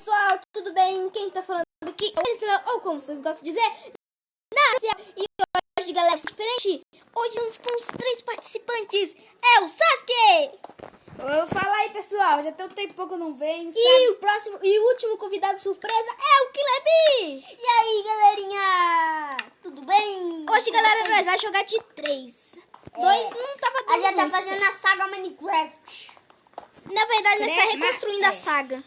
Pessoal, tudo bem? Quem tá falando aqui? Ou como vocês gostam de dizer, e hoje, galera, diferente. Hoje estamos com os 3 participantes. É o Sasuke! Fala aí, pessoal. Já tem um tempo que eu não venho, sabe? E o próximo e o último convidado surpresa é o Kilebi! E aí, galerinha? Tudo bem? Hoje, galera, nós vamos jogar de 3. 2 não tava dando A gente tá muito fazendo certo. a saga Minecraft. Na verdade, nós tá reconstruindo a saga.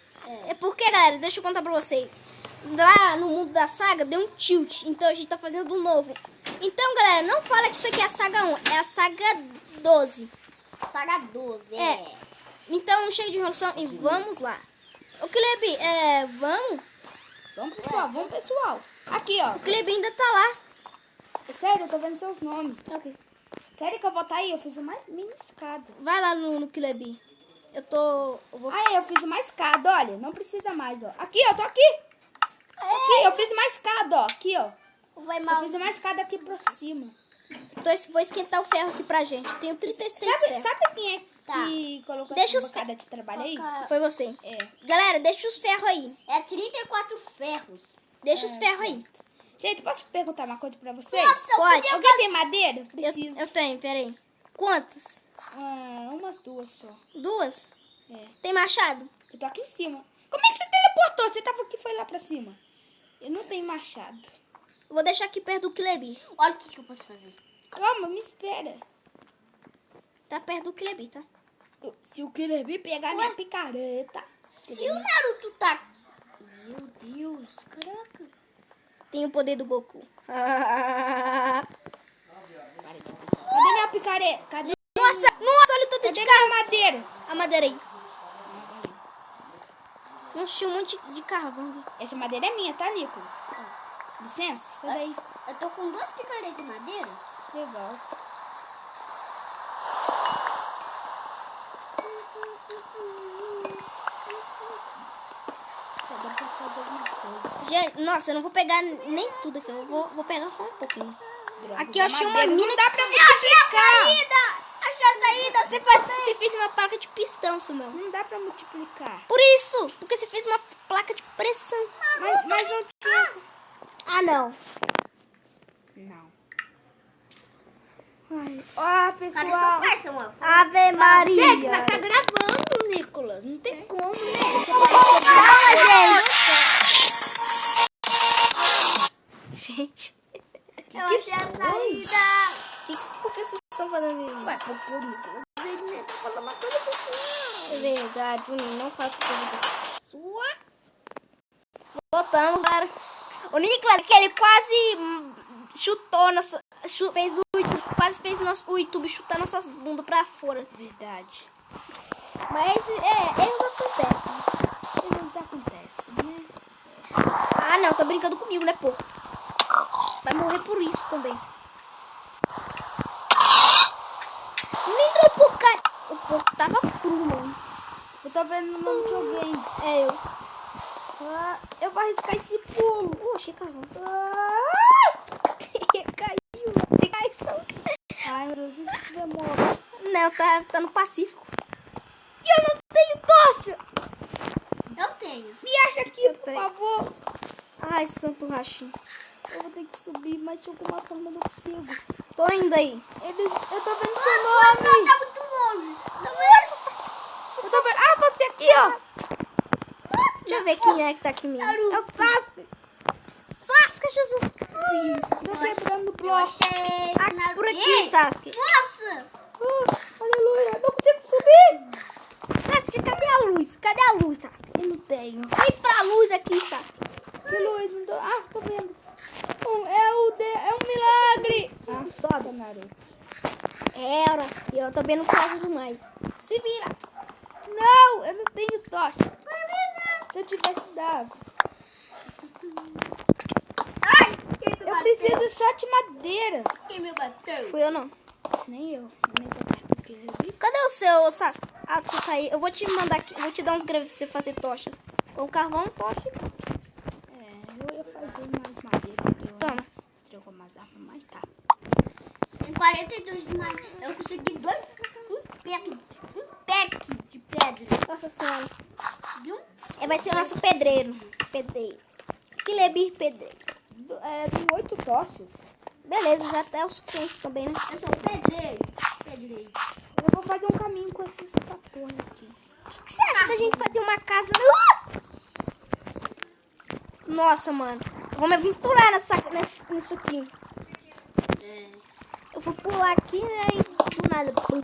É porque, galera, deixa eu contar pra vocês. Lá no mundo da saga deu um tilt. Então a gente tá fazendo um novo. Então, galera, não fala que isso aqui é a saga 1. É a saga 12. Saga 12, É. Então, chega de enrolação e vamos lá. O Kilebi, vamos? Vamos, pessoal. Vamos, pessoal. Aqui, ó. O Kilebi ainda tá lá. É sério, eu tô vendo seus nomes. Ok. Querem que eu volte aí? Eu fiz uma minha escada. Vai lá no Kilebi. Eu vou... Aí, eu fiz uma escada, olha. Não precisa mais, ó. Aqui, ó. Tô aqui. Aqui, eu fiz uma escada, ó. Aqui, ó. Vai Eu mal. fiz uma escada aqui por cima. Vou esquentar o ferro aqui pra gente. Tenho 33 ferros. Sabe quem é Tá. que colocou Deixa essa os bancada de trabalho aí? Foi você. É. Galera, deixa os ferros aí. É 34 ferros. Deixa os ferros aí. Gente, posso perguntar uma coisa pra vocês? Nossa, eu Pode. podia Alguém tem madeira? Eu Preciso. tenho, peraí. Quantas? Umas 2 só. 2? É. Tem machado? Eu tô aqui em cima. Como é que você teleportou? Você tava aqui e foi lá pra cima. Eu não tenho machado. Vou deixar aqui perto do Kilebi. Olha o que eu posso fazer. Calma, me espera. Tá perto do Kilebi, tá? Se o Kilebi pegar minha picareta. Se o Naruto tá... Meu Deus, caraca. Tem o poder do Goku. Cadê minha picareta? Cadê? Nossa, olha o tanto Cadê de minha madeira? a madeira aí. Enchi um monte de carvão. Essa madeira é minha, tá, Nicolas? Licença, sai daí. Eu tô com 2 picaretas de madeira. Legal. Tá dando pra fazer alguma coisa. Gente, nossa, eu não vou pegar nem tudo aqui. Eu vou pegar só um pouquinho. Droga, Aqui eu achei uma madeira. mina. Não dá pra Eu achei a multiplicar. saída! Achei a saída! Você fez uma placa de pistão, Samuel. Não dá pra multiplicar. Por isso, porque você fez uma placa de pressão. Mas não tinha. Ah, não. Não. Ó, Cadê seu pessoal. pai, Samuel? Ave Maria. Gente, mas tá gravando, Nicolas. Não tem como, né? Gente, Eu achei a saída! por que vocês estão fazendo isso? Ué, porque o Nicolas, ele né, tá falando uma coisa pessoal. É verdade, o Ninho não faz coisa sua. Voltamos, galera. O Nicolas, que ele quase chutou nossa. Quase fez o YouTube chutar nossas bundas pra fora. Verdade. Mas erros acontecem. Erros acontecem, né? Ah, não, tá brincando comigo, né, pô? Vai morrer por isso também. Nem dropou, cara. O porco tava cru, mano. Eu tô vendo no nome de alguém. É eu. Eu vou arriscar esse pulo. Oxi, caramba. Caiu. Você caiu. Ai, meu Deus, isso demora. Não, tá no Pacífico. E eu não tenho tocha. Eu tenho. Me acha aqui, por tenho. favor. Ai, santo rachinho. Eu vou ter que subir, mas de alguma forma eu não consigo. Tô indo aí. Eu tô vendo seu nome. Tá muito longe. Eu tô vendo. Ah, você aqui, ó. Deixa eu ver quem é que tá aqui mesmo. É o Sasuke. Sasuke, Jesus Cristo. Tô quebrando o Eu bloco. achei... Ah, por aqui, Sasuke. Nossa! Aleluia. Não consigo subir. Sasuke, cadê a luz? Cadê a luz, Sasuke? Eu não tenho. Vem pra luz aqui, Sasuke. Que luz, não tô... Ah, tô vendo. É um milagre. Ah, sobe. Naruto. É, Horacio, eu também não posso demais. Se vira. Não, eu não tenho tocha. Se eu tivesse dado. Ai! Quem me Eu bateu? preciso só de madeira. Quem me bateu? Fui eu não. Nem eu. Nem tô perto do Kilebi. Cadê o seu, Sasuke? Ah, você tá aí. Eu vou te mandar aqui. Eu vou te dar uns graves pra você fazer tocha. Com carvão, tocha. Eu ia fazer mais madeira. Porque eu Toma. mostrei algumas armas, mas tá. Em 42 de maio, eu consegui um pack de pedra. Nossa senhora. Viu? Vai ser o nosso pedreiro. Pedreiro. Kilebir pedreiro. Tem 8 tochas. Beleza, já até o suficiente também, né? Eu sou o pedreiro. Pedreiro. Eu vou fazer um caminho com esses capões aqui. O que você acha da gente fazer uma casa? Nossa, mano. Eu vou me aventurar nisso aqui. Eu vou pular aqui, né? E do nada. Pum.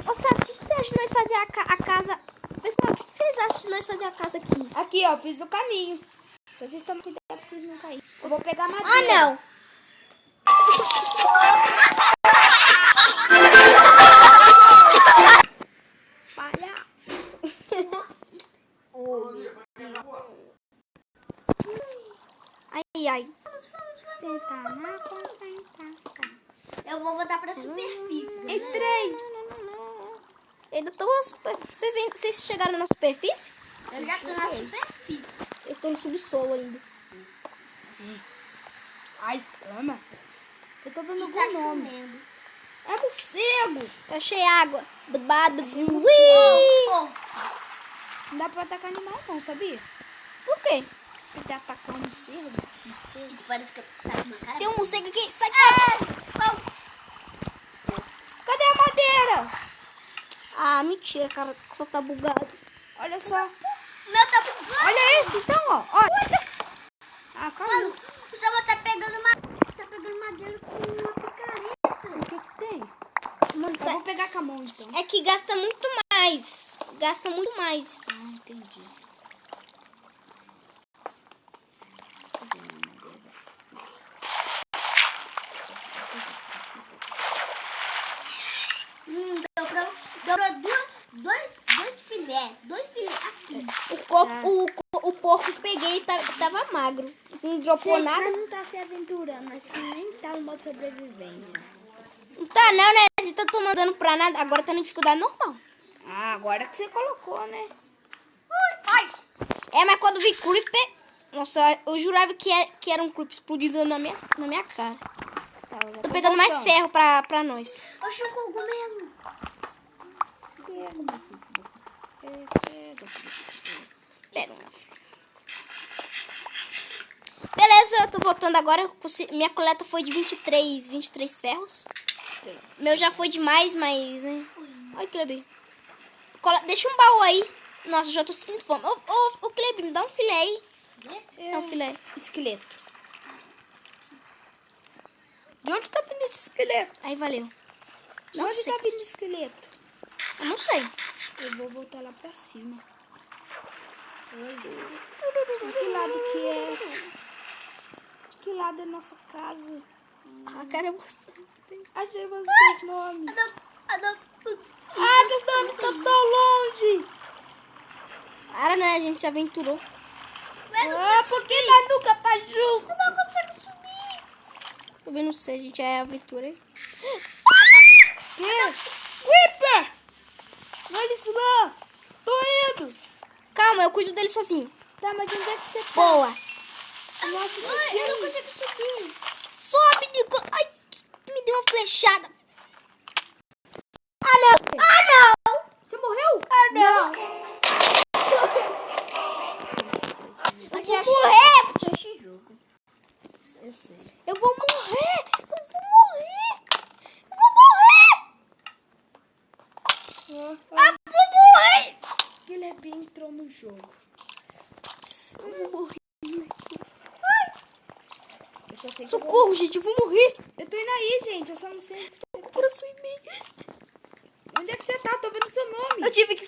Ô, Sato, o que você acha de nós fazer a casa? Pessoal, o que vocês acham de nós fazer a casa aqui? Aqui, ó, fiz o caminho. Vocês tomam cuidado pra vocês não caírem. Eu vou pegar madeira. Ah, não! Palha. Ai, ai. Tentar na conta. Eu vou voltar pra superfície. Né? Entrei. Ainda tô na superfície. Vocês chegaram na superfície? Eu já tô na superfície. Eu tô no subsolo ainda. Ai, calma. Eu tô vendo Tá algum nome. chovendo. É morcego. Eu achei água. Bado. Pô, Não dá pra atacar animal não, sabia? Por quê? Tentar atacar um morcego. isso parece que tá com uma cara. Tem um morcego aqui. Sai fora. Cadê a madeira? Ah, mentira, cara. Só tá bugado. Olha só. Meu tá bugando. Olha isso, então, ó. Olha. Ah, calma. Mano, o Samuel tá pegando madeira com uma picareta. O que que tem? Mano, Eu vou pegar com a mão, então. é que gasta muito mais. Gasta muito mais. Ah, entendi. Deu pra dois filé. Dois filé aqui. O porco que peguei tava magro. Não dropou nada. não tá se aventurando, assim, nem tá no modo sobrevivência. Não tá não, né? A gente tá tomando dano pra nada. Agora tá na dificuldade normal. Ah, agora que você colocou, né? Ai. É, mas quando vi Creeper... Nossa, eu jurava que era um Creeper explodindo na minha cara. Tá, eu já Tô pegando mais voltando. ferro pra nós. Oxe, o cogumelo. Pega, meu filho, se você pega, se você quiser. Pega uma. Beleza, eu tô voltando agora. Minha coleta foi de 23 ferros. Meu já foi demais, mas... Né? Olha, Kleber. Deixa um baú aí. Nossa, já tô sentindo fome. Ô, Kleber, me dá um filé aí. É um filé. Esqueleto. De onde tá vindo esse esqueleto? Aí, valeu. De Não onde sei. tá vindo esse esqueleto? Eu não sei. Eu vou voltar lá pra cima. Que lado que é? Que lado é nossa casa? Ah, cara, é você. Achei seus nomes. Adoro. Ah, seus nomes estão tão longe. Para, né? A gente se aventurou. Ah, porque nós nunca tá junto. Não consigo subir. Também não sei, a gente é aventura aí. Que? Creeper! Olha isso lá. Tô indo. Calma, eu cuido dele sozinho. Tá, mas onde é que você tá? Boa. Nossa, Ai, eu não consigo subir. Sobe, Nicolas. Ai, me deu uma flechada. Ah, não. Você morreu? Ah, não. Eu vou morrer. esse jogo. Eu sei. Eu vou morrer. Eu vou morrer. Eu vou morrer. Eu vou morrer. Guilherme entrou no jogo. Eu vou morrer. Eu só sei que Socorro, gente, eu vou morrer. eu tô indo aí, gente. Eu só não sei. Com o coração em mim. Onde é que você tá? Eu tô vendo seu nome. Eu tive que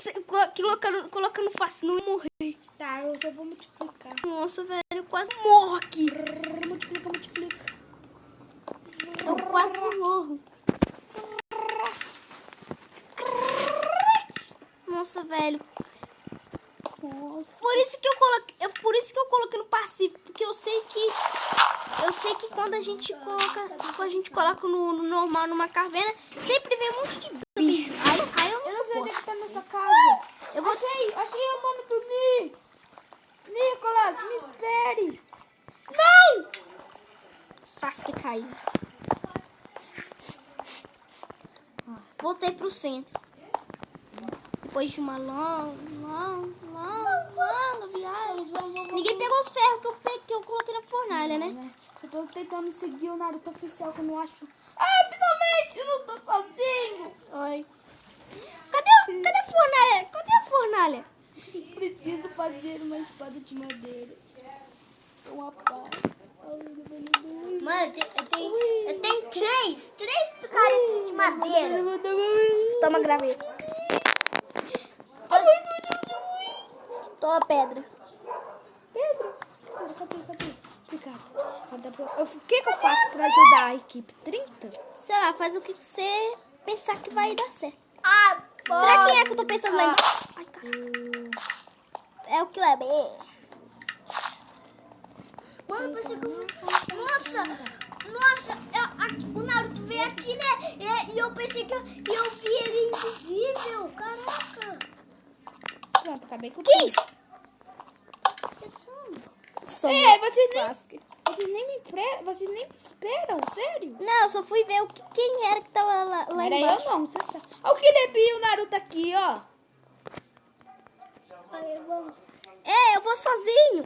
colocar no facinho e morrer. Tá, eu só vou multiplicar. Nossa, velho, eu quase morro aqui. Multiplica. Eu quase morro. Nossa, velho. Por isso que eu coloquei no passivo, porque eu sei que quando a gente coloca no normal numa caverna, sempre vem um monte de bicho. Aí eu Eu não não sei onde é suporto. que tá nessa casa. Eu vou Achei o nome do Ni. Nicolas, me espere. Não! Sasuke caiu. Voltei pro centro. Depois de uma longa viagem. Ninguém pegou os ferros que eu coloquei na fornalha, né? Eu tô tentando seguir o Naruto oficial, que eu não acho... Ah, finalmente! Eu não tô sozinho! Oi. Cadê a fornalha? Cadê a fornalha? Preciso fazer uma espada de madeira. Uma pá. Mano, eu tenho três picaretas de madeira. Toma graveto. Toma pedra. Pedro? Cadê? Ricardo, o que eu faço pra ajudar a equipe? 30? Sei lá, faz o que você pensar que vai dar certo. Ah, Será quem é que eu tô pensando lá embaixo? Ai, caralho. É o Kleber. mano, pensei que eu fui... Nossa, o Naruto veio aqui, né? E eu pensei que eu vi ele invisível. Caraca. Pronto, acabei com Que isso? Vocês nem me esperam, sério? Não, eu só fui ver quem era que tava lá Era embaixo. eu não, você sabe. Olha o Kinebi e o Naruto aqui, ó. Aí, vamos. Eu vou sozinho.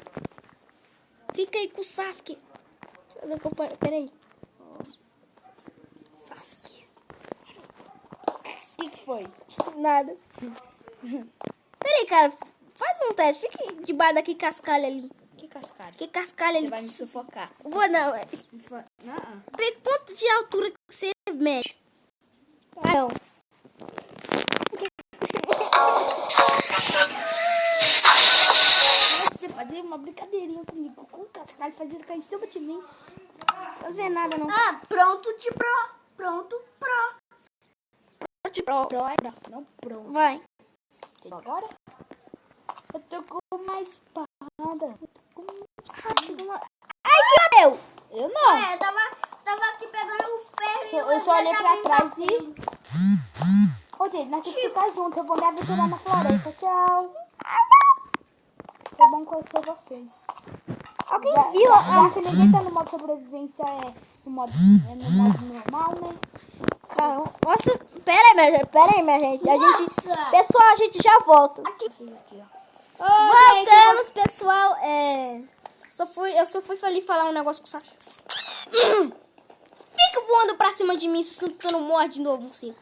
Fica aí com o Sasuke. Peraí. Sasuke. O que foi? Nada. Peraí, cara. Faz um teste. Fica debaixo daquele cascalho ali. Que cascalho? Que cascalho ali. Você vai me sufocar. Vou não. Não. Vê quanto de altura que você mexe. Não. Você fazia uma brincadeirinha comigo com o cascalho, fazendo cair em cima de mim. Fazer nada não. Ah, pronto de pro. Pronto, pro. Não, pro. Vai. Agora? Eu tô com uma espada. Ai, que deu? Eu não. Eu tava aqui pegando o ferro e Eu só olhei pra trás e... Ô, gente, nós temos que ficar juntos. Eu vou me aventurar na floresta. Tchau. Foi bom conhecer vocês. Alguém Já viu? que ninguém tá no modo sobrevivência, no modo normal, né? Caramba. Nossa, pera aí, minha gente. Nossa. Pessoal, a gente já volta. Aqui, ó. Voltamos, pessoal. Eu só fui ali falar um negócio com o Sasuke. Fica voando pra cima de mim, se tu não morre de novo, você.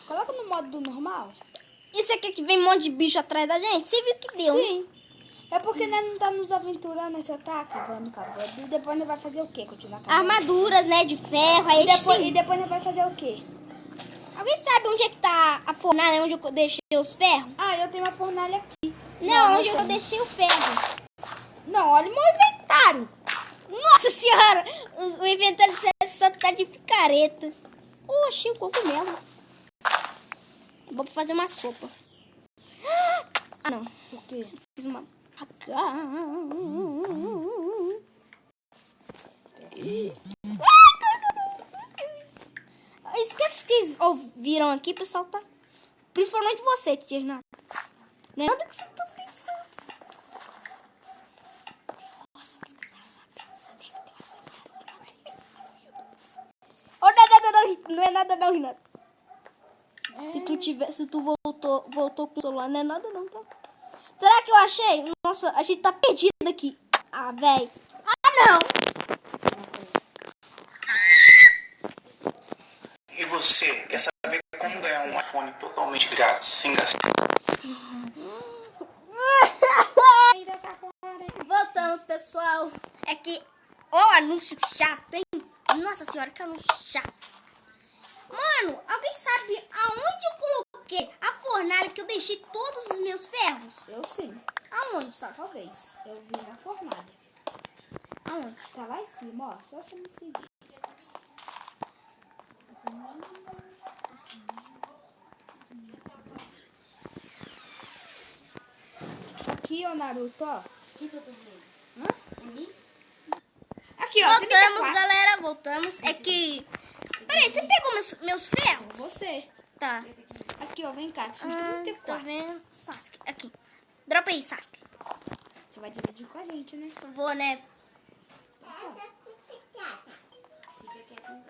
Coloca no modo do normal. Isso aqui que vem um monte de bicho atrás da gente. Você viu que deu, né? Sim. É porque nós não tá nos aventurando, nós só tá cavando. E depois nós vai fazer o quê? Continuar cavando? Armaduras, né, de ferro. Aí E depois nós vai fazer o quê? Alguém sabe onde é que tá a fornalha, onde eu deixei os ferros? Ah, eu tenho uma fornalha aqui. Não, onde eu deixei o ferro. Não, olha o meu inventário. Nossa senhora, o inventário só tá de picareta. Oxi, o cogumelo. Vou fazer uma sopa. Ah, não. O quê? Fiz uma... Esquece que eles ouviram aqui, pessoal, tá? Principalmente você, tia Renata. Não é nada que você tá pensando. Oh, não é nada não, Renata. Se tu voltou com o celular, não é nada não, tá? Será que eu achei? Nossa, a gente tá perdido aqui. Ah, velho. Ah, não. E você quer saber como ganhar um iPhone totalmente grátis, sem gastar? Voltamos, pessoal. É que... Ó, anúncio chato, hein? Nossa senhora, que anúncio chato. Mano, alguém sabe aonde eu coloquei a fornalha que eu deixei todos os meus ferros? Eu sim. Aonde, Sassi? Talvez. Eu vi na fornalha. Aonde? Tá lá em cima, ó. Só você me seguir. Aqui, ó, Naruto, ó. Aqui, ó. Voltamos, galera, voltamos. É que... Peraí, você pegou meus ferros? Você. Tá. Aqui, ó. Vem cá. Tinha Tô 34. vendo. Sasuke, aqui. Dropa aí, Sasuke. Você vai dividir com a gente, né? Eu vou, né? Fica quieto, então.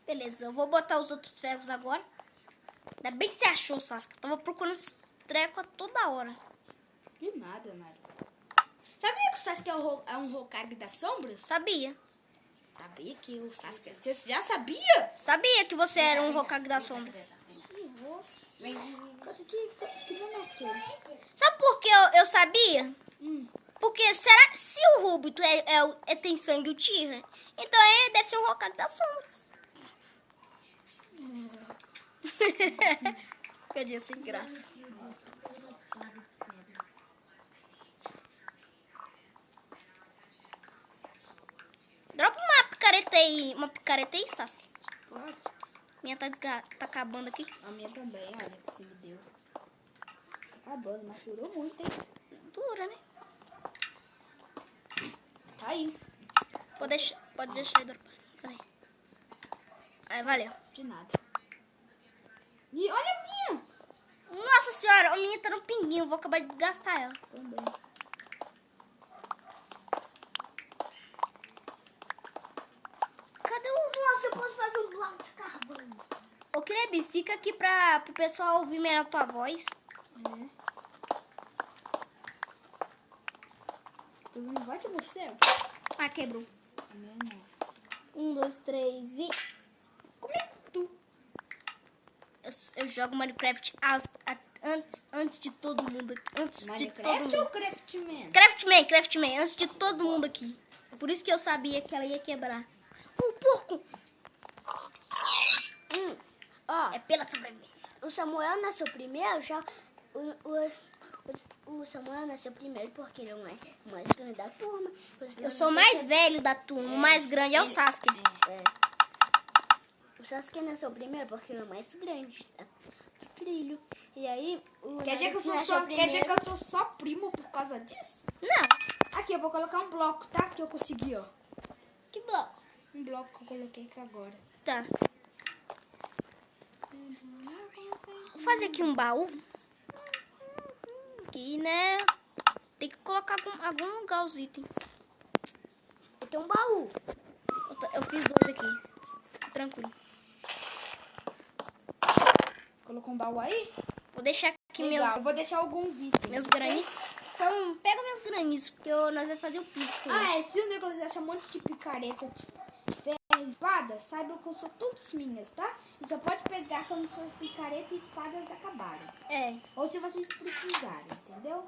Beleza, eu vou botar os outros ferros agora. Ainda bem que você achou, Sasuke. Eu tava procurando esse treco a toda hora. De nada, Naruto. Sabia que o Sasuke é um Hokage das sombras? Sabia. Sabia que o Sasuke... Você já sabia? Sabia que você era um Hokage das sombras. Nossa. Que nome é aquele? Sabe por que eu sabia? Porque se o Rubito tem sangue Uchiha, então ele deve ser um Hokage das sombras. Cadê sem graça? Dropa uma picareta aí, Sasuke. Pode. Minha tá acabando aqui. A minha também, olha que se me deu. Tá acabando, mas durou muito, hein? Dura, né? Tá aí. Pode deixar aí dropar. Cadê? Aí, valeu. De nada. E olha a minha! Nossa senhora, a minha tá no pinguinho. Vou acabar de gastar ela. Também. Cadê o... Nossa, eu posso fazer um bloco de carvão. Ô, Kleb, fica aqui pro pessoal ouvir melhor a tua voz. É. Tu não vai te você? Ah, quebrou. A minha não. 1, 2, 3 e... Como é que tu? Eu jogo Minecraft antes de todo mundo. Antes de todo Minecraft mundo. ou Craftman? Craftman, antes de todo mundo aqui. Por isso que eu sabia que ela ia quebrar. O porco! Ó, É pela sobrevivência. o Samuel nasceu primeiro, já... O Samuel nasceu primeiro porque ele é o mais grande da turma. Eu sou o mais velho da turma. O mais grande é o Sasuke. O Sasuke nasceu primeiro porque ele é o mais grande do filho. E aí, o Quer dizer que eu Naruto sou nasceu quer dizer que eu sou só primo por causa disso? Não. Aqui, eu vou colocar um bloco, tá? Que eu consegui, ó. Que bloco? Um bloco que eu coloquei aqui agora. Tá. Vou fazer aqui um baú. Aqui, né? Tem que colocar algum lugar os itens. Eu tenho um baú. Eu fiz 2 aqui. Tranquilo. Colocou um baú aí? Vou deixar aqui Legal. Eu vou deixar alguns itens. meus granitos. Pega meus granitos, porque nós vamos fazer o piso com Ah, eles. se o Nicolas achar um monte de picareta, de ferro e espada, saiba que são todas minhas, tá? E você pode pegar quando suas picareta e espadas acabarem. É. Ou se vocês precisarem, entendeu?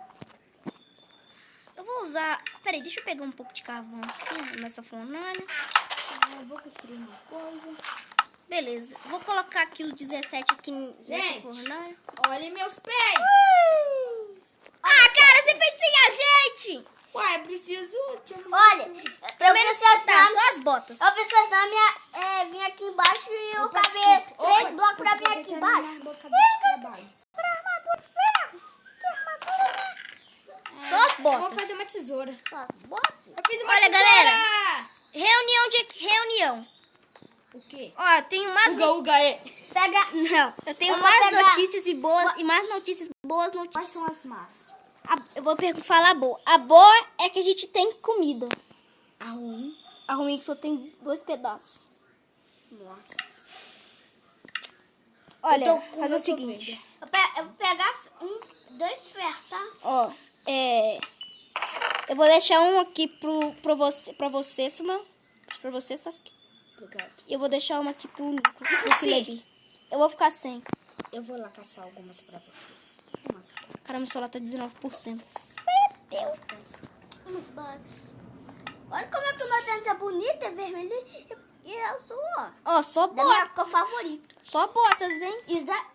Eu vou usar... Peraí, deixa eu pegar um pouco de carvão aqui nessa fornalha. Eu vou construir uma coisa. Beleza. Vou colocar aqui os 17 aqui nessa Gente. fornalha. Olhem meus pés! Ah, cara, você fez sem a gente! Uai, eu preciso... Olha, Pelo menos tá, só as botas. Eu fiz essa minha vim aqui embaixo e eu Opa, acabei desculpa. 3 Opa, blocos pra desculpa, vir aqui eu embaixo. terminar meu cabelo de trabalho. Só as Eu vou botas. fazer uma tesoura. Bota. Eu fiz uma Olha, tesoura! galera. Reunião. O quê? Ó, tenho mais... Uga, é. Pega. Não, eu tenho Eu vou mais pegar- notícias e boas... E mais notícias boas Quais notícias. são as más? Eu vou falar a boa. A boa é que a gente tem comida. A ruim? A ruim é que só tem 2 pedaços. Nossa. Olha, Eu tô com fazer o meu seguinte. Eu vou pegar 2 ferros, tá? Ó, eu vou deixar um aqui pra você, Samuel. Pra você, Sasuke. Obrigado. E eu vou deixar uma aqui pro Felipe. Eu vou ficar sem. Eu vou lá caçar algumas pra você. Nossa. Caramba, o celular tá 19%. Uns bots. Olha como é que o meu tênis é bonito, é vermelho e eu sou, ó, Ó, só da minha botas. cor favorita. Só botas, hein?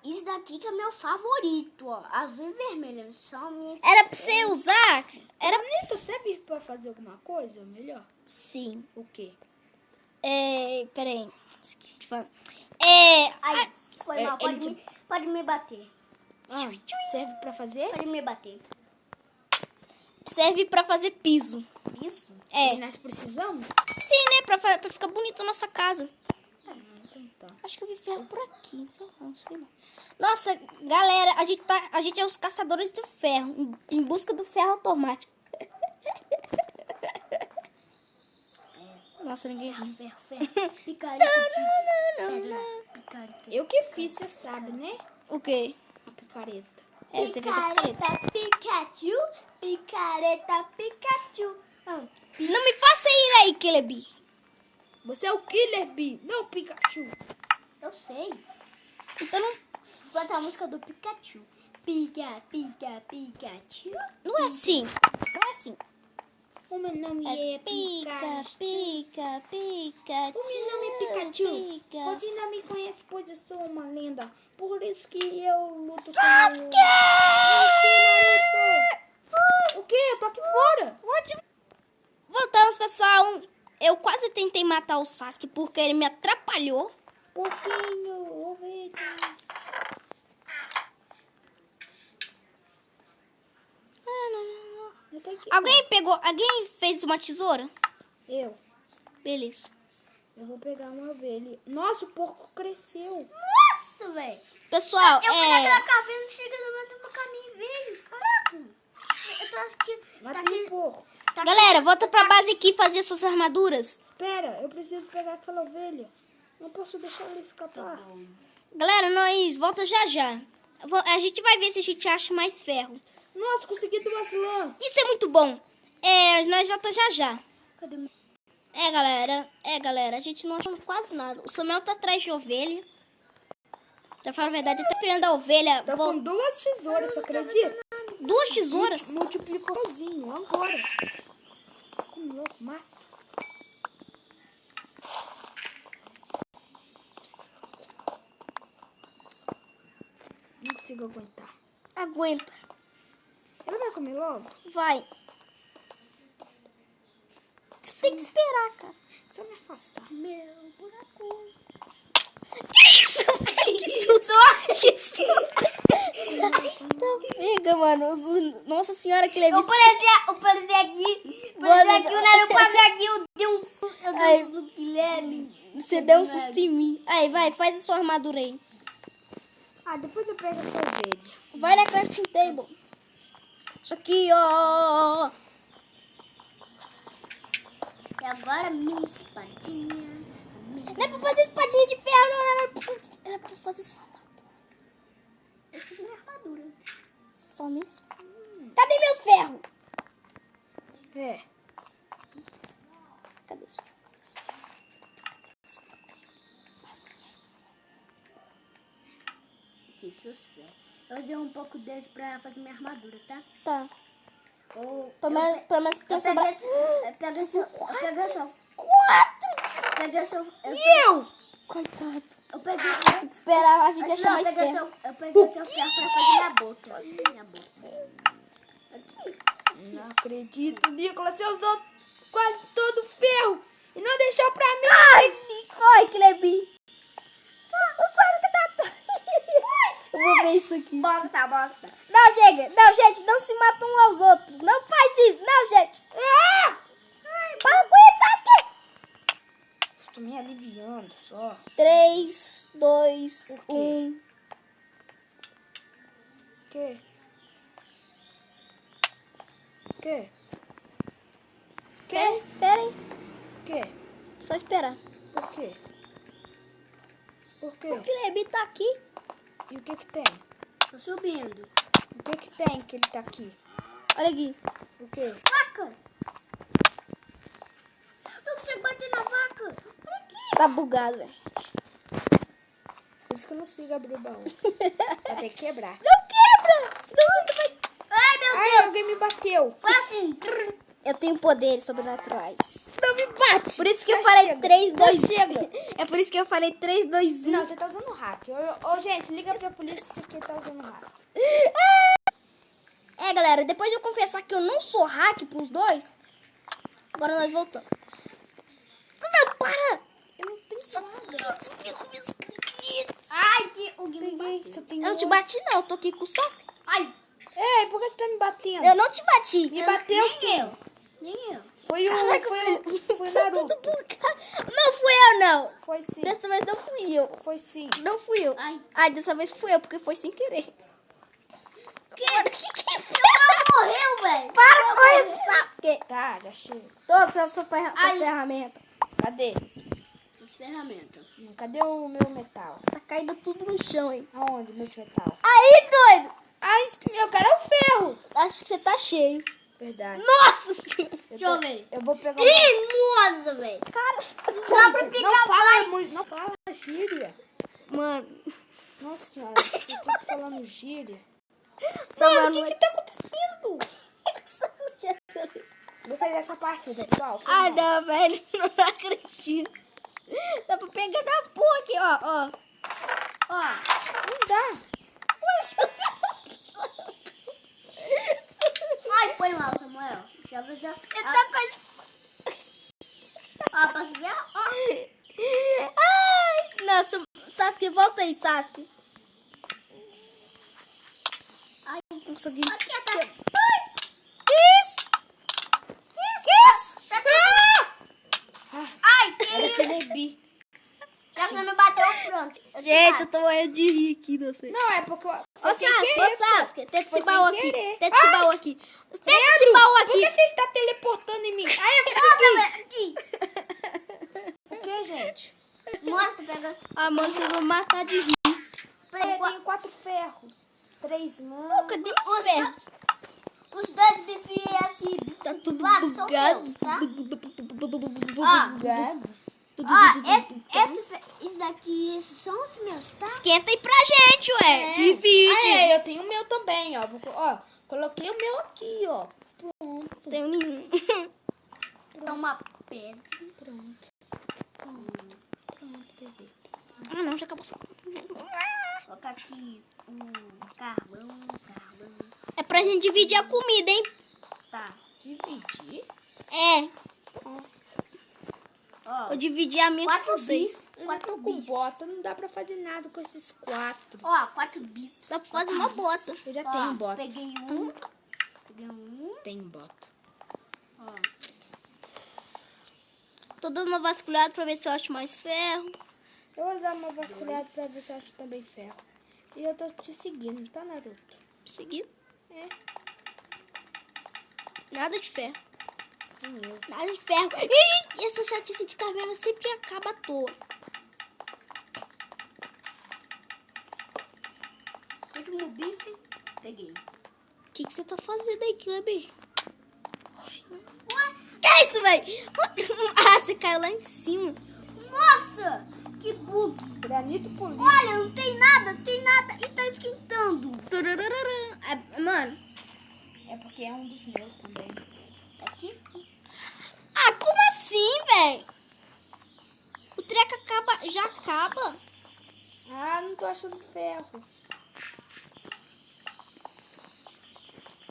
Isso daqui que é meu favorito, ó. Azul e vermelho. São minhas. Era pra você usar. Era... Bonito, serve pra fazer alguma coisa melhor? Sim. O quê? Peraí. Esqueci de falar. Ai, foi mal. ele Pode me bater. Serve pra fazer? Pode me bater. Serve pra fazer piso. Isso? É. E nós precisamos? Sim, né? Pra ficar bonito a nossa casa. Então tá. Acho que eu vi ferro por aqui. Não sei não. Nossa, galera, a gente é os caçadores do ferro. Em busca do ferro automático. Nossa, ninguém riu. Ferro. Picareta de pedra. Picareta. Eu que fiz, você sabe, né? O quê? A picareta. É, você fez a picareta. Pikachu. Picareta Pikachu. Não me faça ir aí, Kelebi. Você é o Killer Bee, não o Pikachu. Eu sei. Então não, Vou botar a música do Pikachu. Pikachu. não é assim. Não é assim. O meu nome é Pikachu. Pica. O meu nome é Pikachu. Pica. Você não me conhece, pois eu sou uma lenda. Por isso que eu luto Sasuke! com o quê? Eu tô aqui fora. Voltamos, pessoal. Eu quase tentei matar o Sasuke porque ele me atrapalhou. Porquinho, ovelha. Eu tô aqui. Alguém fez uma tesoura? Eu Beleza. vou pegar uma ovelha. Nossa, o porco cresceu. Nossa, velho. Pessoal, Eu fui naquela caverna, não chega no mesmo caminho, velho. Caraca. Eu tô aqui. Matei o porco. galera, volta pra base aqui fazer suas armaduras. Espera, eu preciso pegar aquela ovelha. Não posso deixar ela escapar. Galera, nós volta já. A gente vai ver se a gente acha mais ferro. Nossa, consegui 2 lãs. Isso é muito bom. Nós volta já. Cadê o... Galera, a gente não achou quase nada. O Samuel tá atrás de ovelha. Pra falar a verdade, eu tô esperando a ovelha. Tô com 2 tesouras, você acredita? 2 tesouras. Multiplicou sozinho, agora. Como louco, mata. Não consigo aguentar. Aguenta. Ela vai comer logo? Vai. Você tem que esperar, cara. Deixa eu me afastar. Meu buraco. Que isso? Que susto. Que susto. Tá pega, mano. Nossa senhora, que leve. Eu passei aqui. O Naruto passou aqui. Eu dei um Ai. no Guilherme. Você deu um susto em mim. Aí, vai, faz a sua armadura aí. Ah, depois eu pego essa ovelha. Vai na crafting table. Isso aqui, ó. E agora minha espadinha. Não é pra fazer espadinha de ferro, não. Era pra fazer só armadura. Essa aqui é minha armadura. Só mesmo? Cadê meus ferros? É. Cadê os ferros? Deixa eu ver. Eu usei um pouco desse pra fazer minha armadura, tá? Tá. Ou Pelo menos que eu sobrar. pega seu. 4! Pega seu. E eu? Coitado. Eu peguei. Tem que esperar a gente achar mais ferro. Eu peguei seu ferro pra fazer minha boca. Minha boca. Não acredito, Nicolas. Você usou quase todo o ferro e não deixou pra mim. Ai, que lebi. O Sasuke tá... Eu vou ver isso aqui. Bota. Não, chega. Não, gente, não se matam uns aos outros. Não faz isso. Não, gente. Para com isso, Sasuke. Tô me aliviando só. 3, 2, 1. Que? Que? Pera aí. Que? Só esperar. Por quê? Por quê? O Kilebi tá aqui. E o que que tem? Tô subindo. O que que tem que ele tá aqui? Olha aqui. O quê? Vaca! Não consigo bater na vaca. Olha aqui. Tá bugado, velho. Por isso que eu não consigo abrir o baú. Vai ter que quebrar. Não quebra. Senão você não vai... Ai, meu Ai, Deus. alguém me bateu. Foi assim. Eu tenho poderes sobrenaturais. Não me bate. Por isso que eu Já falei chega. 3, 2, Já chega. É por isso que eu falei 3, 2, 1. Não, você tá usando hack. Ô, gente, liga pra polícia que tá usando hack. Galera, depois de eu confessar que eu não sou hack pros dois, agora nós voltamos. Não, para! Eu não tenho nada. Ai, que o Guilherme Peguei, bateu. só Eu tenho não te bati, não. Eu tô aqui com o Sasuke. Ai, Ei, por que você tá me batendo? Eu não te bati. Me bateu nem sim. eu. Nem eu. Foi o Tá Naruto. tudo bugado. Não fui eu, não. Foi sim. Dessa vez não fui eu. Foi sim. Não fui eu. Ai. Ai, dessa vez fui eu, porque foi sem querer. Que? Que Morreu, velho. Para com isso, Sasuke. Tá, já chega. Todas as suas Ai. ferramentas. Cadê? Ferramenta. Cadê o meu metal? Tá caindo tudo no chão, hein? Aonde meus metal? Aí, doido! Ah, eu quero o ferro. Acho que você tá cheio. Verdade. Nossa senhora! Deixa eu ver. Eu vou pegar Ih, nossa, velho. Cara, Dá pra pegar Não fala mais. muito, não fala gíria. mano, Nossa senhora, você tá falando gíria. Samuel O não que vai... tá acontecendo? Gostei dessa partida, pessoal. Foi Ah, mal. não, velho. Não acredito. Dá pra pegar na porra aqui, ó. Ó, Não dá. ai, foi mal, Samuel. Já. Ele tá quase... Ó, posso ver? Ó. Ai, nossa, Sasuke, volta aí, Sasuke. Ai, Não consegui. aqui atrás. Isso! Isso! Ai, Era que aquele bi. já que não me bateu, pronto. Gente, eu tô morrendo de rir aqui, não sei. Não, é porque eu... Ô, foi sem Sasuke, querer, ô, Sasuke, tenta Foi esse baú sem aqui. querer. Tenta esse baú aqui. Tenta esse baú Por aqui. que você está teleportando em mim? Ai, eu consegui. Aqui. O que, gente? Mostra, pega. Ah, mano, vocês vão matar de rir. Eu tenho 4 ferros. 3 Pô, não. cadê meus ferros? Os dois bifes assim. Tá tudo Vagos são bugado. meus, tá? Bugado. Isso daqui são os meus, tá? Esquenta aí pra gente, ué. Divide. Ah, é, eu tenho o meu também, ó. Ó, coloquei o meu aqui, ó. Pronto, Tenho nenhum. É uma pedra. pronto. Pronto, bebê. Ah, não, já acabou. Colocar aqui carvão. É pra gente dividir a comida, hein? Tá. Dividir? É. Ó, Eu dividi a minha com 4 vocês. bifes. Eu já tô com bota, não dá pra fazer nada com esses 4. Ó, 4 bifes. Só quase uma bota. Eu já Ó, tenho bota. Peguei um. Peguei um. Tenho bota. Ó. Tô dando uma vasculhada pra ver se eu acho mais ferro. Eu vou dar uma vasculhada pra ver se eu acho também ferro. E eu tô te seguindo, tá, Naruto? Seguido. É. Nada de ferro. Eu. Nada de ferro. Ih, essa chatice de caverna sempre acaba à toa. Último bife. Peguei. O que você tá fazendo aí, Kleber? Ué? Que é isso, velho? Ah, você caiu lá em cima. Nossa! Que bug! Granito polido. Olha, não tem nada. E tá esquentando. Tururururu. É, mano. É porque é um dos meus também. Tá aqui? Ah, como assim, velho? O treco já acaba. Ah, não tô achando ferro.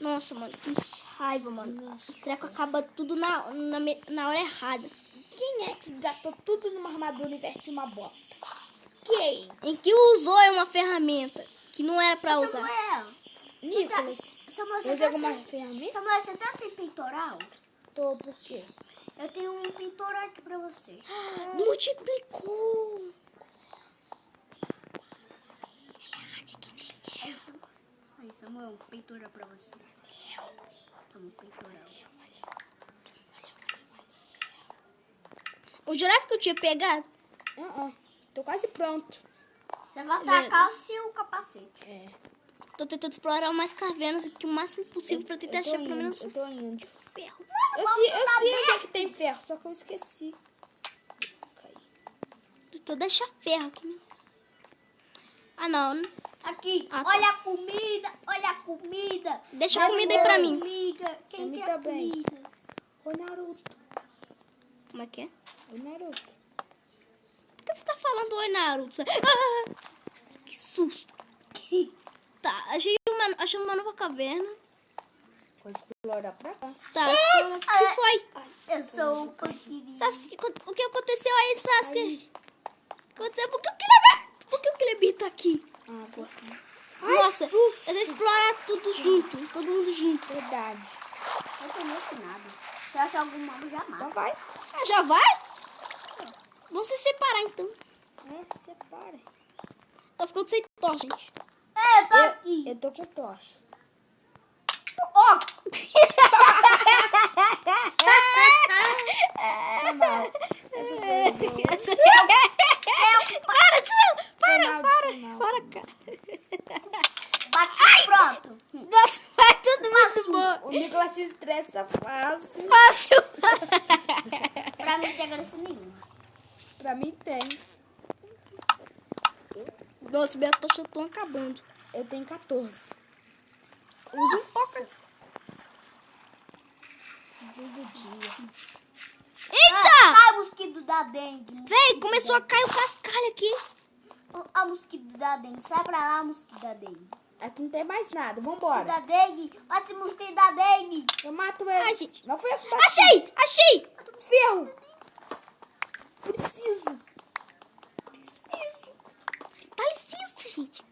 Nossa, mano, que raiva, mano. O treco acaba tudo na hora errada. Quem é que gastou tudo numa armadura em vez de uma bota? Quem? Em que usou é uma ferramenta que não era pra usar. Samuel, Nicolas. Samuel, Você você tá alguma sem... ferramenta? Samuel, você tá sem peitoral? Tô, por quê? Eu tenho um peitoral aqui pra você. Multiplicou. Aí, Samuel, um peitoral pra você. Toma um peitoral. Eu jurava que eu tinha pegado. Tô quase pronto. Você vai tacar a calça e o capacete. É. Tô tentando explorar mais cavernas aqui o máximo possível pra tentar achar pelo menos Eu um tô indo. ferro. Eu sei onde é que tem ferro, só que eu esqueci. Caí. Tô deixar ferro aqui, né? Ah, não. Aqui, Ah, tá. olha a comida, olha a comida. Deixa a comida aí pra mim. Amiga, quem mim quer também. comida? Ô, Naruto. Como é que é? Ô, Naruto. Por que você tá falando oi, Naruto? Ah, que susto. Tá, achei uma nova caverna. Vou explorar pra cá. Tá, explora. O que foi? Eu sou o Coquiri. Sasuke, o que aconteceu aí, Sasuke? Aí. Aconteceu? Por que o Kleber tá aqui? Ah, porque... Nossa, susto. eu vou explorar tudo junto. Todo mundo junto. Verdade. Eu não tenho nada. Se eu achar algum mobo, já mata. Então vai. Ah, já vai? Vamos se separar, então. É, separa. Tá ficando sem tocha, gente. É, eu tô aqui. Eu tô com tocha. Ó, Tá mal. Para, cara. Bati, pronto. Nossa, vai tudo muito bom. O Nicolas se estressa fácil. Fácil. Pra mim não tem graça nenhuma. Pra mim tem. Nossa, minhas tochas estão acabando. Eu tenho 14. Usa um pouco. Do dia. Eita! Ah, mosquito da dengue. Véi, começou a cair o cascalho aqui. Ah, mosquito da dengue. Sai pra lá, mosquito da dengue. Aqui não tem mais nada. Mosquito Vambora. da dengue. Olha esse mosquito da dengue. Eu mato ele. Ai, gente. Não foi eu que bati. Achei! Ferro. Preciso. Dá licença, gente.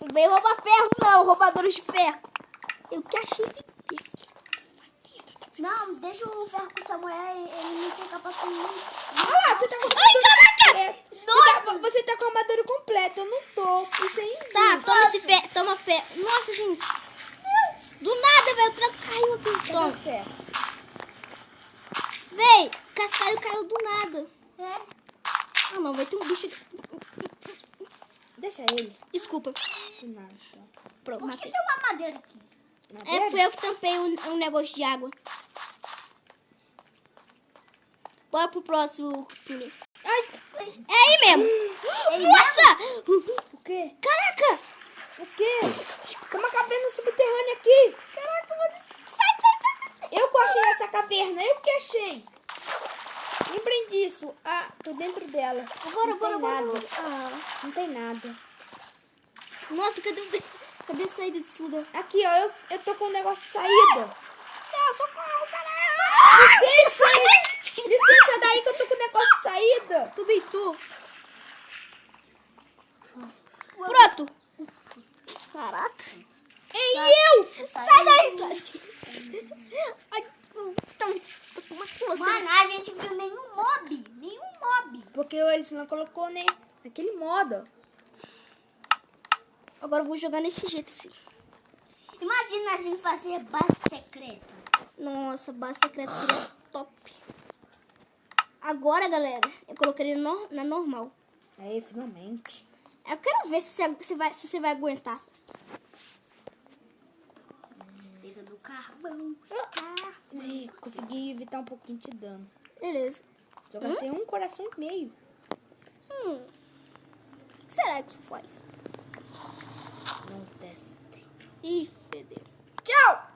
Não vem roubar ferro, não, roubadores de ferro. Eu que achei esse ferro. Não, deixa o ferro com essa mulher. Ele não tem capacidade nenhuma. Olha lá, você tá com Ai, caraca! Você tá com a armadura completa. Eu não tô. Isso é injusto. Tá, toma esse ferro, toma ferro. Nossa, gente. Do nada, velho, o tranco caiu aqui. Toma Toma. os ferros. Véi, o cascalho caiu do nada. É. Ah, não, vai ter um bicho. Deixa ele. Desculpa. Do nada, então. Pronto, Por que matei. tem uma madeira aqui? É, fui eu que tampei um negócio de água. Bora pro próximo túnel. Ai, É aí mesmo. Nossa! o quê? Caraca! O quê? Tem uma caverna subterrânea aqui. Caraca, mano. Sai. Eu que achei essa caverna. Eu que achei. Lembrem disso. Ah, tô dentro dela. Não tem nada. Ah. Não tem nada. Nossa, cadê a saída desse lugar? Aqui, ó. Eu tô com um negócio de saída. Não, socorro, caralho. Licença daí que eu tô com um negócio de saída. Também tô. Pronto. Caraca. Ei, eu! Sai daí. Ai, tô com uma coisa. Mano, a gente viu nenhum mob. Nenhum mob. Porque eles não colocou, né? Naquele modo. Agora eu vou jogar nesse jeito assim. Imagina a gente fazer base secreta. Nossa, base secreta seria top. Agora, galera, eu coloquei na normal. Aí, finalmente. Eu quero ver se você vai aguentar. Vida do carvão. Ai, consegui evitar um pouquinho de dano. Beleza. Só gastei um coração e meio. O que será que isso faz? Não teste. Ih, fedeu. Tchau!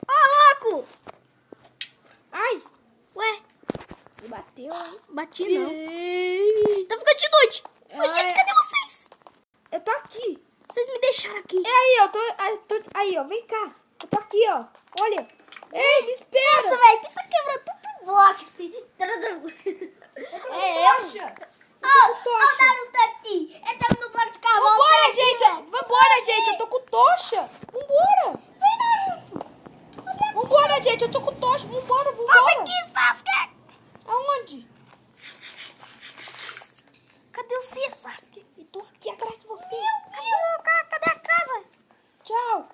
Ô, louco! Ai! Ué, Me bateu, hein? bati não. Tá ficando de noite. Mas, gente, cadê vocês? Eu tô aqui. Vocês me deixaram aqui. É aí, ó. Aí, ó. Vem cá. Eu tô aqui, ó. Olha. Ei, me espera. Nossa, velho, que tá quebrando tanto bloco assim. É eu? Ó, o Naruto aqui. Ele tá no bloco de carvão. Vambora, gente. Vambora, gente. Eu tô com tocha. Vambora. Vem, Naruto. Vambora, gente. Eu tô com tocha. Vambora. Toma aqui, Sasuke. Aonde? Cadê o C, Sasuke? Eu tô aqui atrás de você. Cadê a casa? Tchau.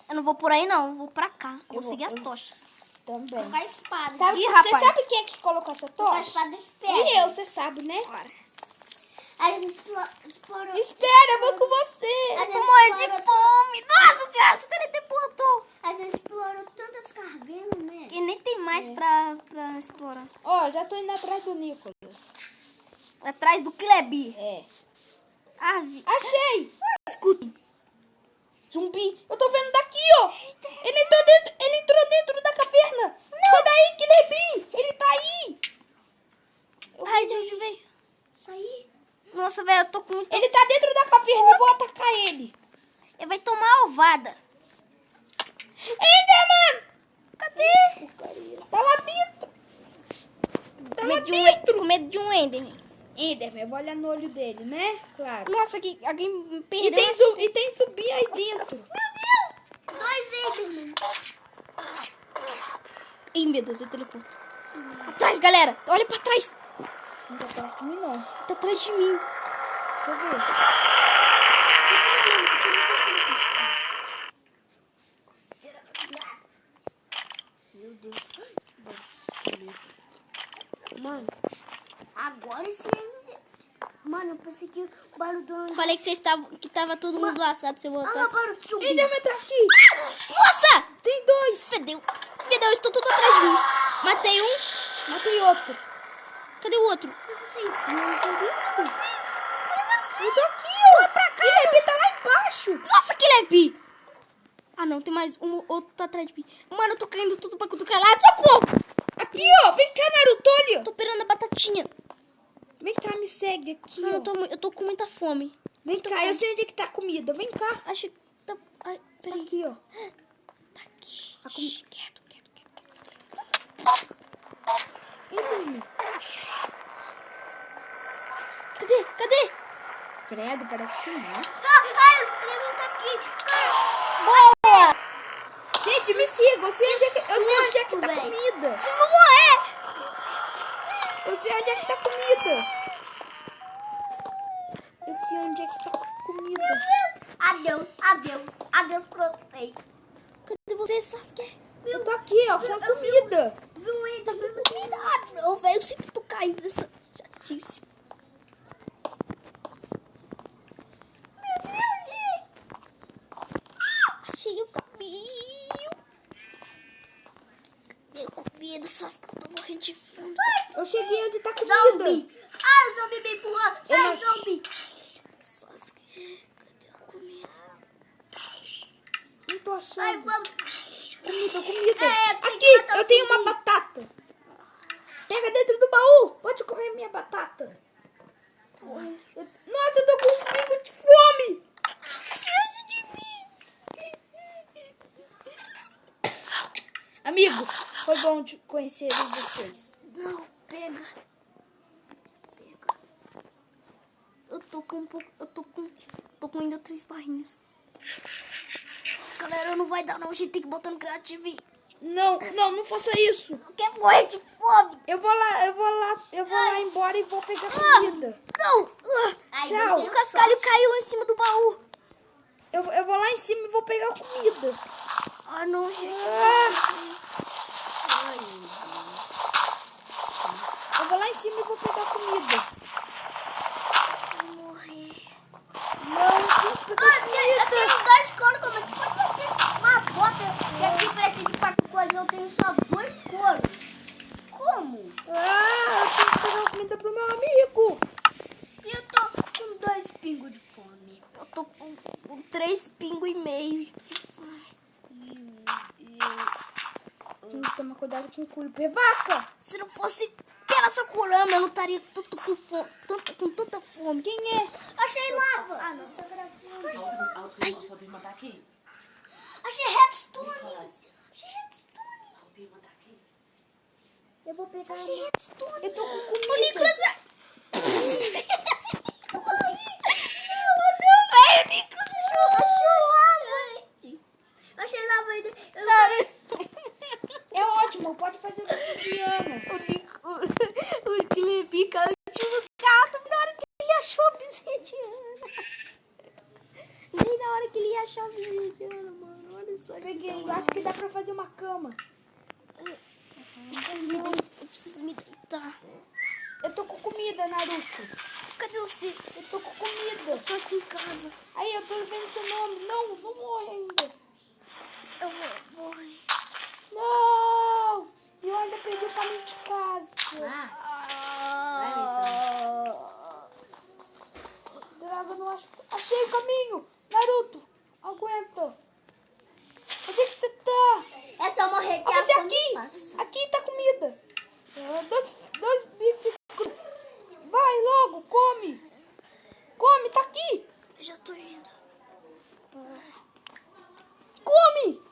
Eu não vou por aí, não. Eu vou pra cá. Eu vou vou- seguir as eu- tochas. Também. Com a espada. Sabe, Ih, você rapaz. sabe quem é que colocou essa Com a tocha? espada de E pedra. eu, você sabe, né? A gente explorou. Espera, eu vou com você. A gente Tô morrendo de explorou- fome. Nossa senhora, você teleportou. A gente explorou tantas cavernas, né? E nem tem mais pra explorar. Ó, já tô indo atrás do Nicolas. Atrás do Klebi. É. Achei! Escuta. Zumbi! Eu tô vendo daqui, ó! Ele entrou dentro da caverna! Sai daí, Kilebin! Ele tá aí! Ai, de onde veio? Isso aí. Nossa, velho, eu tô com muito... Ele tá dentro da caverna, eu vou atacar ele! Ele vai tomar ovada. Enderman! Cadê? Tá lá dentro! Tá Com lá medo de dentro! com medo de um Enderman. Enderman, eu vou olhar no olho dele, né? Claro. Nossa, aqui, alguém me E perdeu. tem zumbi aí dentro. 2 Enderman. Ih, meu Deus, ele teleportou. Atrás, galera. Olha pra trás. Não tá atrás de mim, não. Tá atrás de mim. Deixa eu ver. aqui o barulho do... Falei que que tava todo mundo lascado se eu Ah, voltasse. barulho de zumbi. Ainda tá aqui. Nossa! Tem 2. Fedeu. Fedeu, estão tudo atrás de mim. Matei um. Matei outro. Cadê o outro? Eu tô aqui, ó. Vai pra cá. Guilherme tá lá embaixo. Nossa, que leve! Ah, não, tem mais um. Outro tá atrás de mim. Mano, eu tô caindo tudo pra cutucar lá. Socorro! Aqui, ó. Vem cá, Naruto, olha. Tô pegando a batatinha. Vem cá, me segue aqui, Mano, ó. eu tô com muita fome. Vem cá, eu sei onde é que tá a comida. Vem cá. Acho que tá... Ai, Tá peraí. aqui, ó. Tá aqui. A comi- Shhh, quieto. Ih, Cadê? credo, parece que não. Levanta aqui. Boa! Gente, me siga. Eu sei onde é que tá susto, véi. comida. Eu vou morrer! Eu sei onde é que tá comida. Eu sei onde é que tá comida. Adeus pra vocês. Cadê você, Sasuke? Eu tô aqui, ó, com a comida. Viu ele? Tá vendo? Comida! Ah, não, velho. Eu sempre tô caindo nessa chatice. Achei o caminho. Cadê a comida, Sasuke? Eu tô morrendo de fome, Sasuke. Eu cheguei onde tá a comida. Zumbi. Ah, o zumbi me empurrando. Eu Sai, não- zumbi. Sasuke, cadê a comida? Não tô Sai, achando. vamos. Comida. É, tem que Aqui, matar eu o tenho zumbi. uma batata. Pega dentro do baú. Pode comer minha batata. Nossa, eu tô com um pingo de fome. Amigos, foi bom de conhecer vocês. Não, pega. Eu tô com um pouco. Tô com ainda 3 barrinhas. Galera, não vai dar não. A gente tem que botar no criativo. Não faça isso. Quer morrer de fome? Eu vou lá embora e vou pegar comida. Não! Ai, Tchau. não O tem cascalho caiu em cima do baú. Eu vou lá em cima e vou pegar comida. Ah, não, gente. Eu vou lá em cima e vou pegar comida. Vou morrer. Não, tem que pegar Eu tenho 2 coros, como é que pode fazer uma bota? E aqui precisa de 4 cores, eu tenho só 2 cores. Como? eu tenho que pegar comida pro meu amigo. E eu tô com 2 pingos de fome. Eu tô com 3 pingos e meio. Tem que tomar cuidado com o culpa. Vaca! Se não fosse pela Sakurama, eu não estaria com tanta fome. Quem é? Achei lava. Ah, não, tá gravando. Alguém só mandar aqui? Achei redstone. Achei redstone. Alguém mandar aqui? Eu vou pegar. Achei redstone. Eu tô com O comida. Nicolas... Achei lava ainda. É ótimo, pode fazer obsidiana. O Tilebi caiu de um gato na hora que ele achou a obsidiana. Nem na hora que ele ia achar a obsidiana, mano. Olha só isso. Peguei, eu acho que dá pra fazer uma cama. Eu preciso me deitar. Eu tô com comida, Naruto. Cadê você? Eu tô com comida. Eu tô aqui em casa. Aí, eu tô vendo seu nome. Não morre ainda. Eu vou morrer. Não! Eu ainda perdi o caminho de casa. Droga, não acho. Achei o caminho! Naruto, aguenta! Onde é que você tá? É só morrer que Ah, a você fome aqui! passa. Aqui tá comida! Dois bifes. Vai logo, come! Come, tá aqui! Eu já tô indo. Come!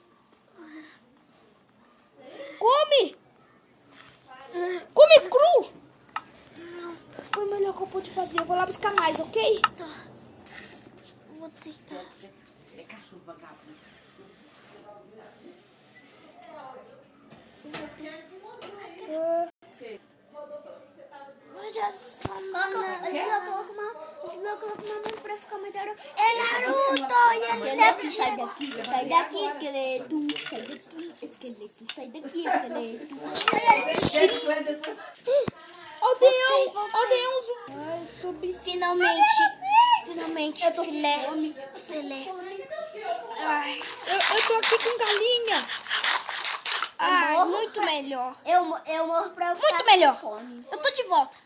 Come! Come cru! Foi o melhor que eu pude fazer. Eu vou lá buscar mais, ok? Tá. Vou deitar. É cachorro vagabundo. Eu já sou Coloca uma mão pra ficar mais da hora. É Naruto! E esqueleto, sai daqui, esqueleto. Sai daqui, esqueleto. Sai daqui, esqueleto. Aldeão, Ai, subi. Finalmente, filé. Ai, Eu tô aqui com galinha. ai, muito melhor. Eu morro pra eu ficar Muito melhor. com fome. Eu tô de volta.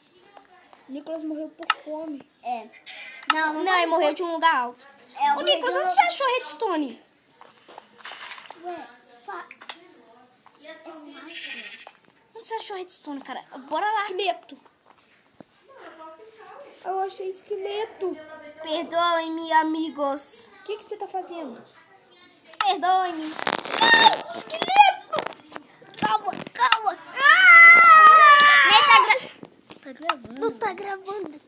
Nicolas morreu por fome. É. Não, ele morreu de um lugar alto. Ô, Nicolas, onde você achou redstone? Ué, Onde você achou redstone, cara? Bora lá. Esqueleto. Eu achei esqueleto. Perdoem-me, amigos. O que você tá fazendo? Perdoem-me. Não! Esqueleto! Calma. Tá gravando? Não tá gravando.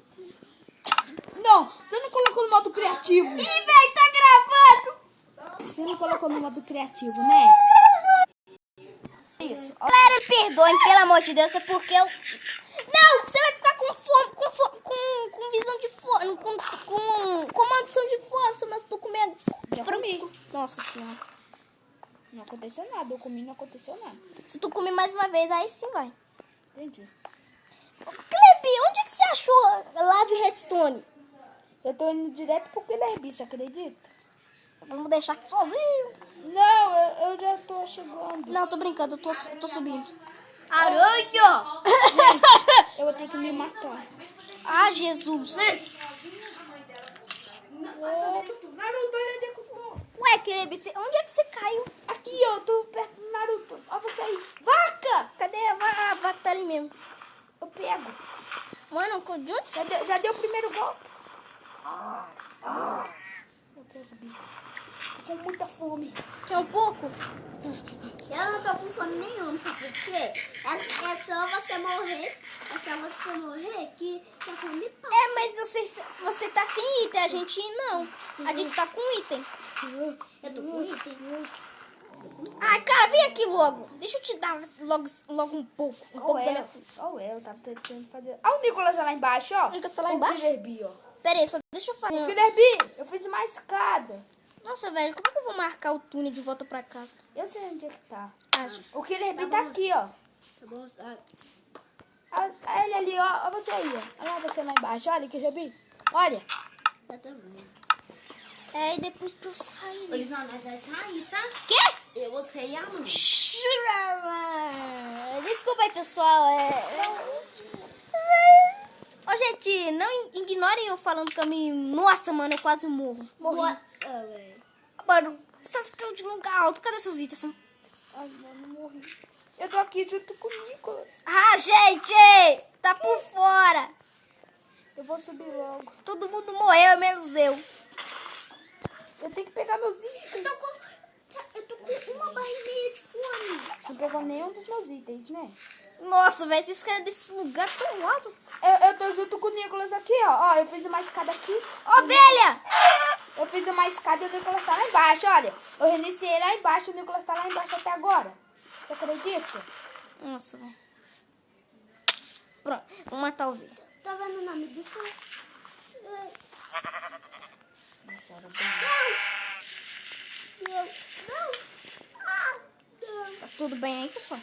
Não, você não colocou no modo criativo. Ih, velho, tá gravando. Você não colocou no modo criativo, né? Isso. Galera, me perdoem, pelo amor de Deus, é porque eu... Não, você vai ficar com fome, com visão de fome, com maldição de força, mas tô comendo frango. Nossa senhora. Não aconteceu nada, eu comi, não aconteceu nada. Se tu comer mais uma vez, aí sim vai. Entendi. Klebi, onde é que você achou Lave Redstone? Eu tô indo direto pro Guilherme, você acredita? Vamos deixar aqui sozinho. Não, eu já tô chegando. Não, tô brincando, eu tô subindo. Aranha! Eu vou ter que me matar. Ah, Jesus. Naruto, olha onde é que eu tô. Ué, Klebi, onde é que você caiu? Aqui, eu tô perto do Naruto. Ó, você aí. Vaca! Cadê a vaca? Tá ali mesmo. Eu pego. Mano, de onde você... Já deu o primeiro golpe. Eu pego o bicho. Tô com muita fome. Quer um pouco? Eu não tô com fome nenhuma, sabe por quê? É só você morrer. É só você morrer que a fome passa. É, mas você tá sem item, a gente não. A gente tá com item. Eu tô com item. Ai, cara, vem aqui logo. Deixa eu te dar logo um pouco. Um pouco da minha... Eu tava tentando fazer. Ó, o Nicolas lá embaixo, ó. O Nicolas tá lá embaixo? O Guilherme, ó. Pera aí, só deixa eu fazer. Guilherme, eu fiz uma escada. Nossa, velho, como é que eu vou marcar o túnel de volta pra casa? Eu sei onde é que tá. Ah, O Guilherme tá aqui, ó. Tá bom? Olha ele ali, ó. Olha você aí, ó. Olha você lá embaixo. Olha, Guilherme. Olha. Eu também. é, e depois pra eu sair. Eles nós vai sair, tá? Quê? Eu, você e a mãe. Desculpa aí, pessoal. Ó, gente, não ignorem eu falando que eu me... Nossa, mano, eu quase morro. Morri. Mano, essas caiu de lugar alto. Cadê seus itens? Ai, mano, morri. Eu tô aqui junto com o Nicolas. Ah, gente! Tá por fora. Eu vou subir logo. Todo mundo morreu, menos eu. Eu tenho que pegar meus itens. Eu tô com uma barriguinha de fome. Você não pegou nenhum dos meus itens, né? Nossa, velho, vocês caíram desse lugar tão alto. Eu tô junto com o Nicolas aqui, ó. Ó, eu fiz uma escada aqui. Ó, velha! Eu fiz uma escada e o Nicolas tá lá embaixo, olha. Eu reiniciei lá embaixo e o Nicolas tá lá embaixo até agora. Você acredita? Nossa, velho. Pronto, vou matar o velho. Tá vendo o nome disso? Tá tudo bem aí, pessoal?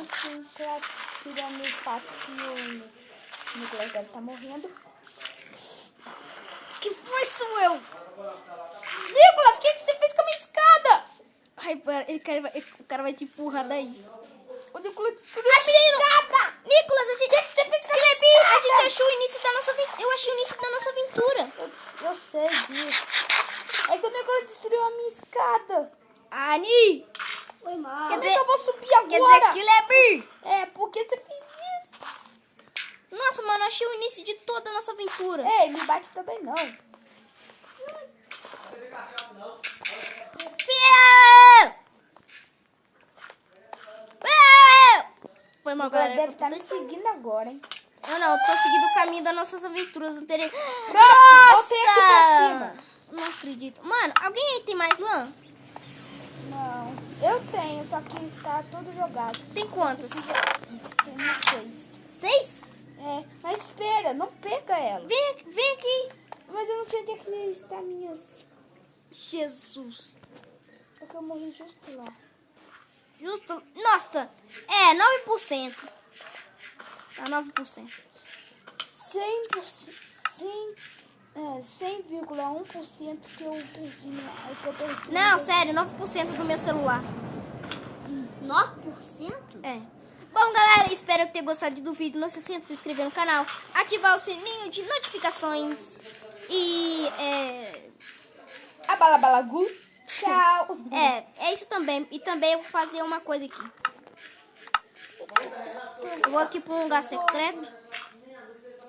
Assim, claro, tirando o fato que o Nicolas deve estar morrendo. Que foi, sou eu? Nicolas, o que você fez com a minha escada? Ai, pera, o cara vai te empurrar daí. O Nicolas destruiu Achei a escada! Nicolas, o que você fez com a minha escada? A gente achou o início da nossa aventura. Eu achei o início da nossa aventura. Eu sei disso. É que o Nicolas destruiu a minha escada. Ani! Foi mal. Quer Como é que eu vou subir Quer dizer agora? que Leber? É, porque você fez isso. Nossa, mano, eu achei o início de toda a nossa aventura. Ei, me bate também não. Fia! Foi mal, O Nicolas galera. deve estar me seguindo agora, hein? Eu não, eu tô seguindo o caminho das nossas aventuras anteriores. Pronto, voltei aqui pra cima. Não acredito. Mano, alguém aí tem mais lã? Não, eu tenho, só que tá tudo jogado. Tem quantas? Tenho 6. 6? É, mas espera, não pega ela. Vem aqui. Mas eu não sei onde é que está minhas... Jesus. Porque eu morri justo lá. Justo. Nossa, é 9%. Tá 9%. 100,1% que eu perdi. Que eu perdi. Não, sério, 9% do meu celular. 9%? É. Bom, galera, espero que tenham gostado do vídeo. Não se esqueça de se inscrever no canal, ativar o sininho de notificações e A balabalagu. Tchau. é isso também. E também eu vou fazer uma coisa aqui. Eu vou aqui para um lugar secreto.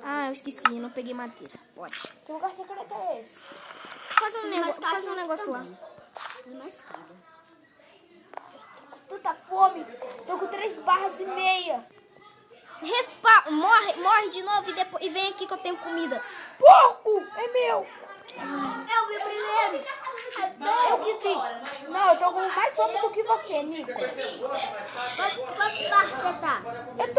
Ah, eu esqueci, eu não peguei madeira. Pode. Que lugar secreto é esse? Fazer um negócio lá. Uma escada. Tanta fome. Tô com 3 barras e meia. Morre de novo e vem aqui que eu tenho comida. Porco! É meu. Eu vi primeiro. Eu que vi. Não, eu tô com mais fome do que você, Nicolas. Quantos barros você tá? Eu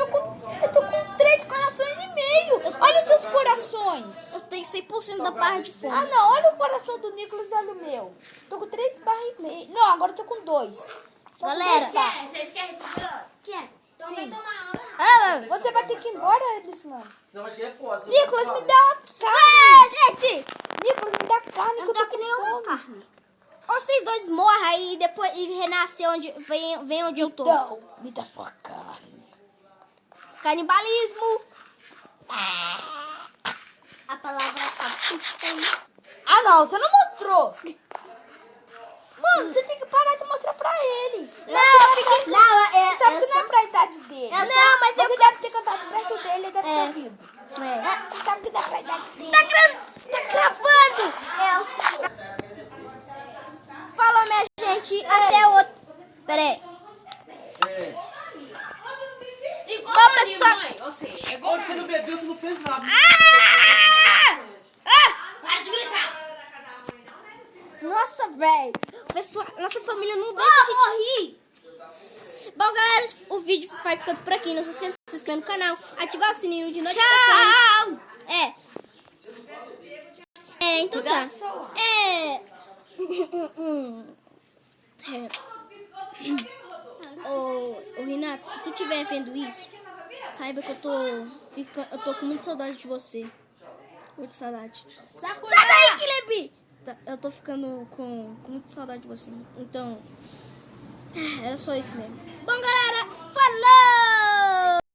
tô com 3 corações e meio. Olha os seus corações. Eu tenho 100% da barra de fome. Ah, não. Olha o coração do Nicolas e olha o meu. Tô com 3 barras e meio. Não, agora eu tô com 2. Galera. Vocês querem refrigerante? Quer? Então vai tomar água. Você vai ter que ir embora, Elisman. Não, acho que é foda. Nicolas, me dá uma carne. Gente, Nicolas, me dá carne que Eu eu tô tô que com nem uma fome. carne. vocês dois morram aí e depois renascer vem onde eu tô. Então, me dá sua carne. Canibalismo. A palavra tá. Ah, não. Você não mostrou. Mano, você tem que parar de mostrar pra ele. Não, Você sabe que não é pra idade dele. Não, mas você deve ter cantado perto dele, ele deve ter ouvido. É. Você sabe que não é pra idade dele. Tá gravando. Falou, minha gente. Até outro. Pera aí. Igual Bom, a pessoal. mãe. Ou seja, É igual que você não bebeu, você não fez nada. para de gritar. Nossa, velho. Pessoal, nossa família não deixa Ah, a gente... morri! Bom, galera, o vídeo vai ficando por aqui. Não se esqueça de se inscrever no canal, ativar o sininho de notificações. Tchau! Então tá. Ô, Renato, se tu estiver vendo isso, saiba que eu tô com muita saudade de você. Muita saudade. Sai daí, Kilebi! Eu tô ficando com muita saudade de você. Então, era só isso mesmo. Bom, galera, falou!